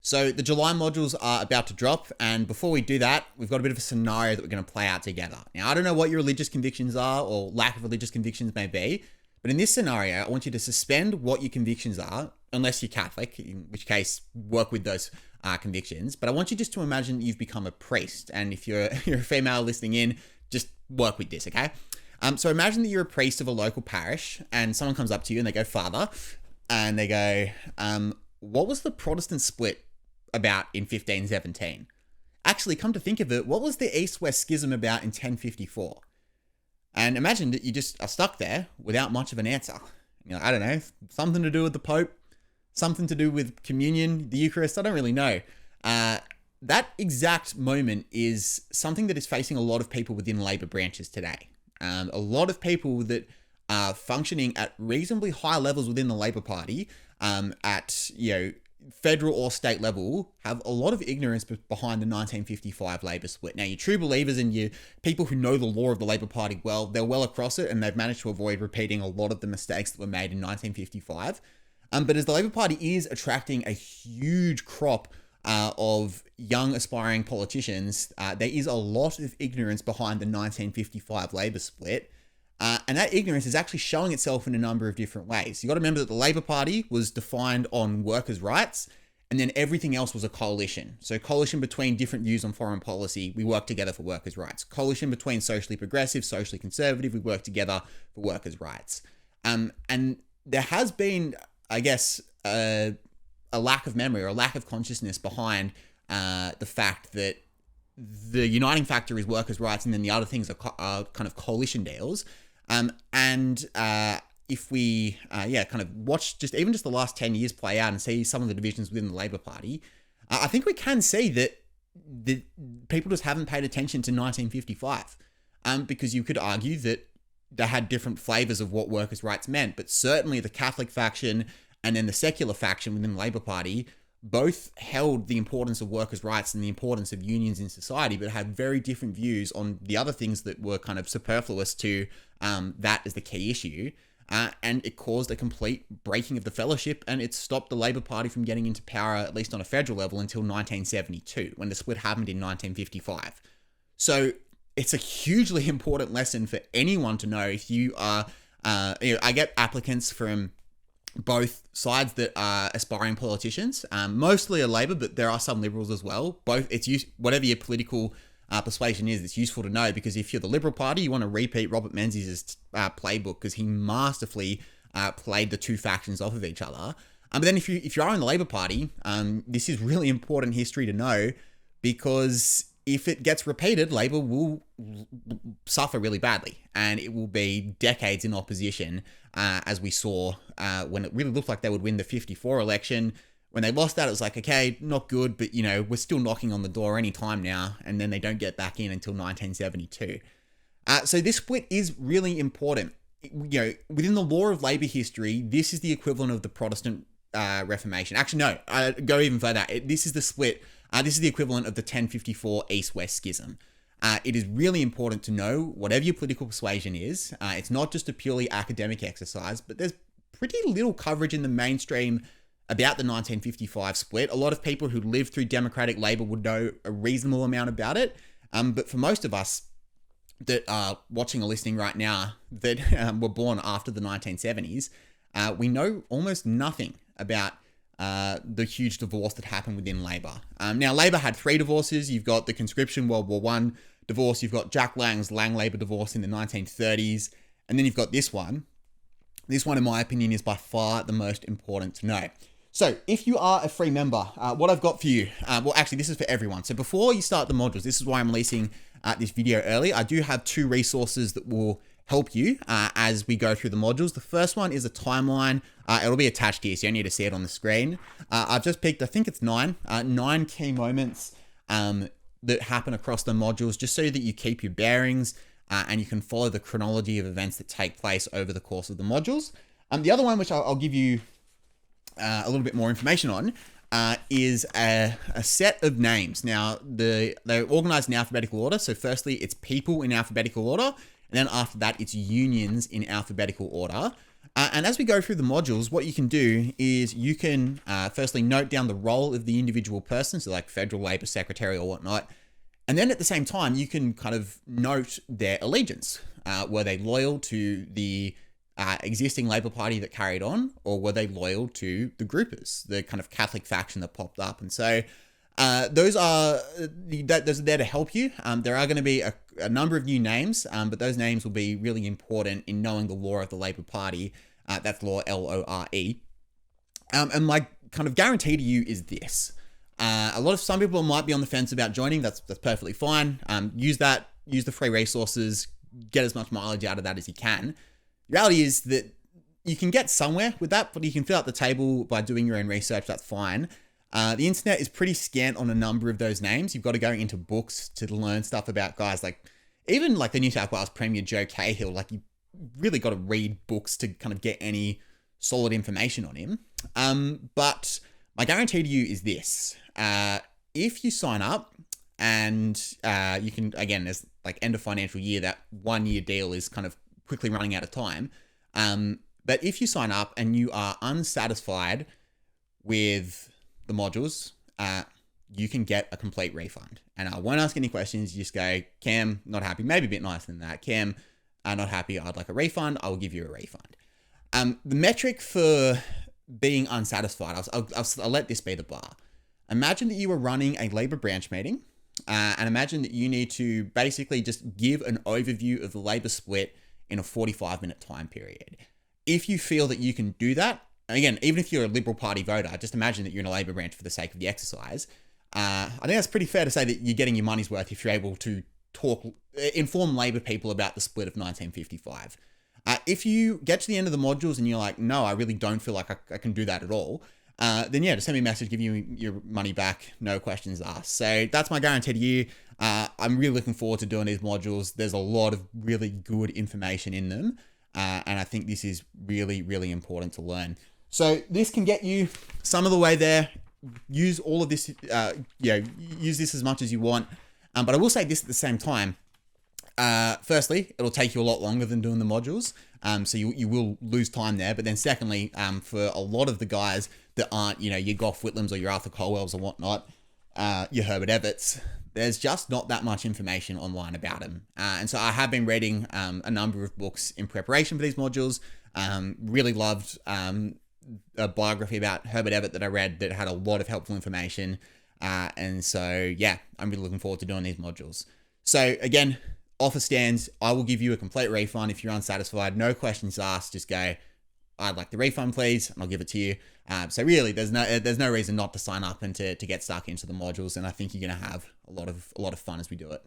So the July modules are about to drop, and before we do that, we've got a bit of a scenario that we're going to play out together. Now, I don't know what your religious convictions are or lack of religious convictions may be, but in this scenario, I want you to suspend what your convictions are, unless you're Catholic, in which case work with those convictions. But I want you just to imagine you've become a priest, and if you're a female listening in, just work with this, okay? So imagine that you're a priest of a local parish, and someone comes up to you and they go, "Father," and they go, "What was the Protestant split about in 1517? Actually, come to think of it, what was the East-West Schism about in 1054? And imagine that you just are stuck there without much of an answer. You know, I don't know, something to do with the Pope, something to do with communion, the Eucharist, I don't really know. That exact moment is something that is facing a lot of people within Labor branches today. A lot of people that are functioning at reasonably high levels within the Labor Party, at, federal or state level, have a lot of ignorance behind the 1955 Labor split. Now, your true believers and your people who know the law of the Labor Party well, they're well across it, and they've managed to avoid repeating a lot of the mistakes that were made in 1955. But as the Labor Party is attracting a huge crop of young aspiring politicians, there is a lot of ignorance behind the 1955 Labor split. And that ignorance is actually showing itself in a number of different ways. You got to remember that the Labor Party was defined on workers' rights, and then everything else was a coalition. So coalition between different views on foreign policy, we work together for workers' rights. Coalition between socially progressive, socially conservative, we work together for workers' rights. And there has been, I guess, a lack of memory or a lack of consciousness behind the fact that the uniting factor is workers' rights, and then the other things are kind of coalition deals. If we, kind of watch just the last 10 years play out and see some of the divisions within the Labor Party, I think we can see that the people just haven't paid attention to 1955, because you could argue that they had different flavors of what workers' rights meant, but certainly the Catholic faction and then the secular faction within the Labor Party both held the importance of workers' rights and the importance of unions in society, but had very different views on the other things that were kind of superfluous to that as the key issue. And it caused a complete breaking of the fellowship, and it stopped the Labor Party from getting into power, at least on a federal level, until 1972, when the split happened in 1955. So it's a hugely important lesson for anyone to know if you are, I get applicants from both sides that are aspiring politicians, mostly a Labor, but there are some Liberals as well. Whatever your political persuasion is, it's useful to know, because if you're the Liberal Party, you want to repeat Robert Menzies' playbook, because he masterfully played the two factions off of each other. But then if you are in the Labor Party, this is really important history to know, because if it gets repeated, Labor will suffer really badly, and it will be decades in opposition, as we saw when it really looked like they would win the 54 election. When they lost that, it was like, okay, not good, but we're still knocking on the door any time now, and then they don't get back in until 1972. So this split is really important. Within the law of Labor history, this is the equivalent of the Protestant Reformation. Actually, no, go even further. This is the split. This is the equivalent of the 1054 East-West Schism. It is really important to know, whatever your political persuasion is, it's not just a purely academic exercise, but there's pretty little coverage in the mainstream about the 1955 split. A lot of people who lived through Democratic Labor would know a reasonable amount about it. But for most of us that are watching or listening right now that were born after the 1970s, we know almost nothing about the huge divorce that happened within Labor. Now, Labor had 3 divorces. You've got the conscription World War I divorce. You've got Jack Lang's Lang-Labor divorce in the 1930s. And then you've got this one. This one, in my opinion, is by far the most important to know. So if you are a free member, what I've got for you, this is for everyone. So before you start the modules, this is why I'm releasing this video early. I do have 2 resources that will help you as we go through the modules. The first one is a timeline. It'll be attached here, so you don't need to see it on the screen. I've just picked, I think it's 9 key moments that happen across the modules, just so that you keep your bearings and you can follow the chronology of events that take place over the course of the modules. The other one, which I'll give you a little bit more information on, is a set of names. Now, they're organized in alphabetical order. So firstly, it's people in alphabetical order. And then after that, it's unions in alphabetical order. And as we go through the modules, what you can do is you can firstly note down the role of the individual person, so like federal labor secretary or whatnot. And then at the same time, you can kind of note their allegiance. Were they loyal to the existing Labor Party that carried on, or were they loyal to the groupers, the kind of Catholic faction that popped up? And so those are there to help you. There are going to be a number of new names, but those names will be really important in knowing the law of the Labor Party. That's law, LORE. And my kind of guarantee to you is this. Some people might be on the fence about joining. That's perfectly fine. Use the free resources, get as much mileage out of that as you can. The reality is that you can get somewhere with that, but you can fill out the table by doing your own research. That's fine. The internet is pretty scant on a number of those names. You've got to go into books to learn stuff about guys like, even like the New South Wales Premier Joe Cahill. Like, you really got to read books to kind of get any solid information on him. But my guarantee to you is this. If you sign up and you can, again, there's like end of financial year, that 1 year deal is kind of quickly running out of time. But if you sign up and you are unsatisfied with the modules, you can get a complete refund. And I won't ask any questions. You just go, Cam, not happy. Maybe a bit nicer than that. Cam, not happy. I'd like a refund. I will give you a refund. The metric for being unsatisfied, I'll let this be the bar. Imagine that you were running a Labor branch meeting, and imagine that you need to basically just give an overview of the Labor split in a 45-minute time period. If you feel that you can do that, again, even if you're a Liberal Party voter, just imagine that you're in a Labor branch for the sake of the exercise. I think that's pretty fair to say that you're getting your money's worth if you're able to inform Labor people about the split of 1955. If you get to the end of the modules and you're like, no, I really don't feel like I can do that at all, then yeah, just send me a message, give you your money back, no questions asked. So that's my guarantee to you. I'm really looking forward to doing these modules. There's a lot of really good information in them, and I think this is really, really important to learn. So this can get you some of the way there. Use all of this, use this as much as you want. But I will say this at the same time. Firstly, it'll take you a lot longer than doing the modules. So you will lose time there. But then secondly, for a lot of the guys that aren't, your Gough Whitlams or your Arthur Colwells or whatnot, your Herbert Everetts, there's just not that much information online about them. And so I have been reading a number of books in preparation for these modules. Really loved a biography about Herbert Everett that I read that had a lot of helpful information. And so, yeah, I'm really looking forward to doing these modules. So again, offer stands. I will give you a complete refund if you're unsatisfied. No questions asked. Just go, I'd like the refund, please, and I'll give it to you. So really, there's no reason not to sign up and to get stuck into the modules. And I think you're going to have a lot of fun as we do it.